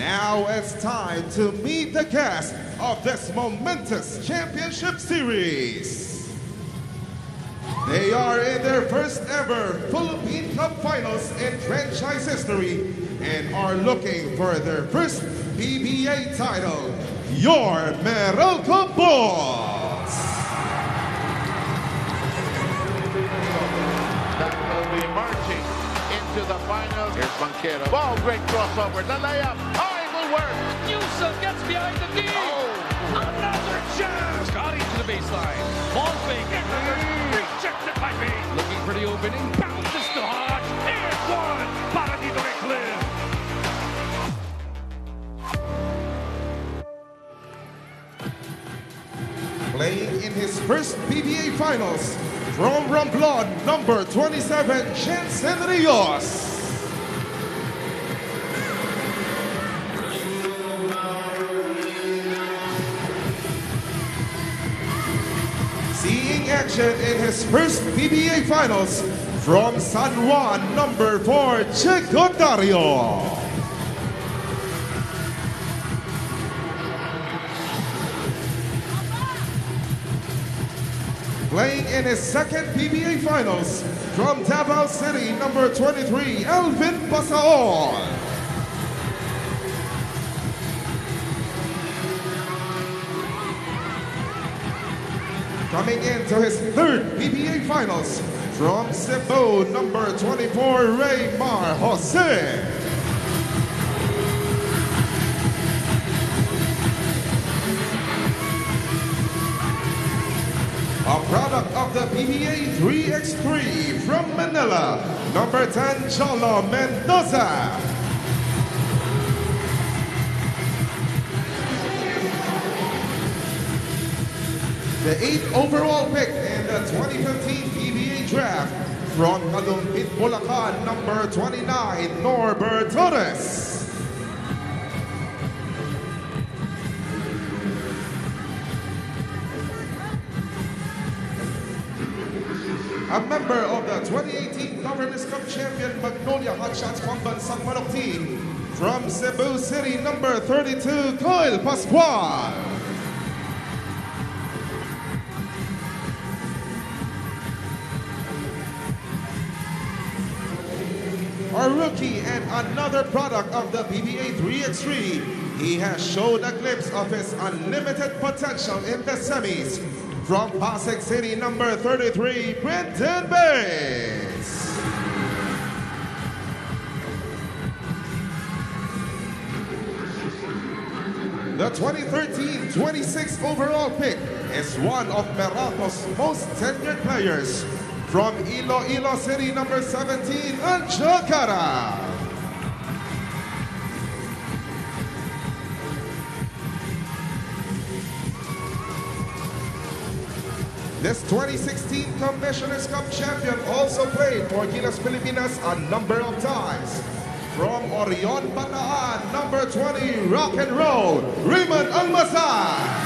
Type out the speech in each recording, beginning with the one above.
Now it's time to meet the guests of this momentous championship series. They are in their first ever Philippine Cup Finals in franchise history and are looking for their first PBA title, your Meralco Bolts. That will be marching into the finals. Here's Banquero. Ball, great crossover. The layup. Oh, it will work. Newsom gets behind the D. Oh. Another chance. Scotty to the baseline. Ball fake. Rejected by B. Looking for the opening. Bounces to Hodge. Here's one. Para dito kay Cliff. Playing in his first PBA Finals, from Romblon, number 27, Jensen Rios. Seeing action in his first PBA Finals, from San Juan, number 4, Chico Dario. Playing in his second PBA Finals, from Davao City, number 23, Elvin Basaon. Coming into his third PBA Finals, from Cebu, number 24, Raymar Jose. A product of the PBA 3x3 from Manila, number 10, Cholo Mendoza. The 8th overall pick in the 2015 PBA draft from Kalumpit, Bulacan, number 29, Norbert Torres. A member of the 2018 Governors Cup champion Magnolia Hotshots Pambansang Manok team from Cebu City, number 32, Kyle Pascual. A rookie and another product of the PBA 3x3, he has shown a glimpse of his unlimited potential in the semis. From Pasig City, number 33, Brenton Bates. The 2013 26th overall pick is one of Meralco's most tenured players. From Iloilo City, number 17, Anjo Cara. This 2016 Commissioner's Cup champion also played for Gilas Pilipinas a number of times. From Orion, Bataan, number 20, Rock and Roll, Raymond Almazan.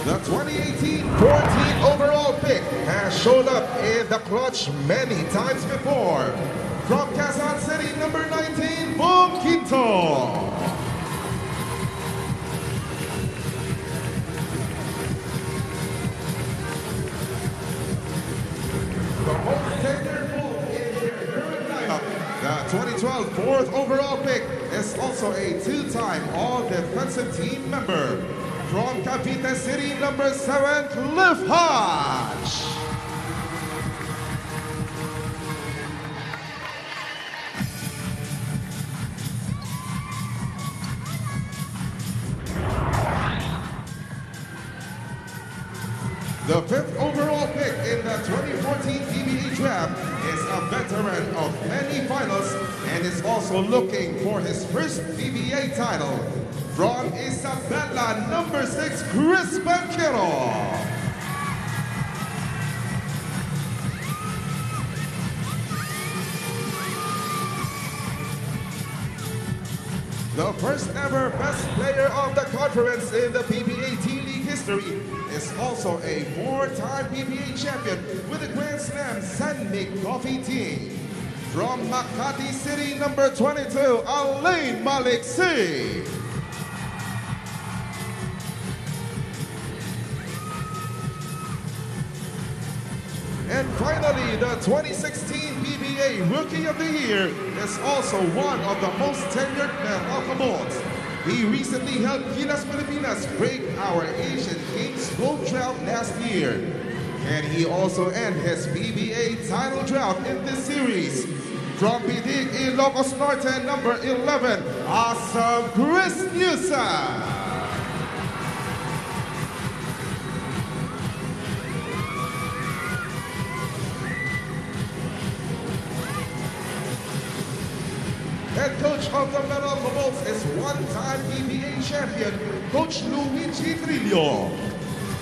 The 2018-14 overall pick has showed up in the clutch many times before. From Quezon City, number 19, Boom Quinto. The most tenured move in their current lineup, the 2012 4th overall pick, is also a two-time all-defensive team member. From Cavite City, number 7, Cliff Hodge. The 5th overall pick in the 2014 PBA draft is a veteran of many finals and is also looking for his first PBA title. From Isabela, number 6, Chris Banquero. The first ever best player of the conference in the PBA T-League history is also a four-time PBA champion with a Grand Slam San Miguel team. From Makati City, number 22, Alain Maliksi. And finally, the 2016 PBA Rookie of the Year is also one of the most tenured Meralco Bolts. He recently helped Gilas Pilipinas break our Asian Games gold drought last year. And he also ended his PBA title drought in this series. From Bidig, Ilocos Norte, number 11, Awesome Chris Newsom. Head coach of the Meralco Bolts is one-time PBA champion, Coach Luigi Trillo.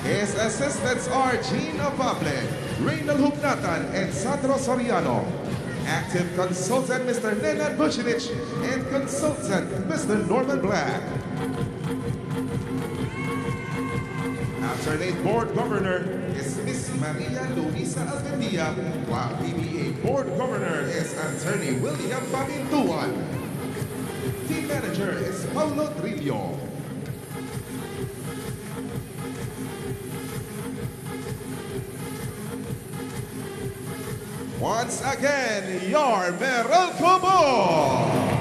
His assistants are Gene Abable, Reynald Hugnatan, and Sandro Soriano. Active consultant, Mr. Nenad Bucinich, and consultant, Mr. Norman Black. Alternate board governor is Miss Maria Luisa Alcandia, while PBA board governor is Attorney William Pamintuan. Team manager is Paulo Trillo. Once again, your Meralco Bolts.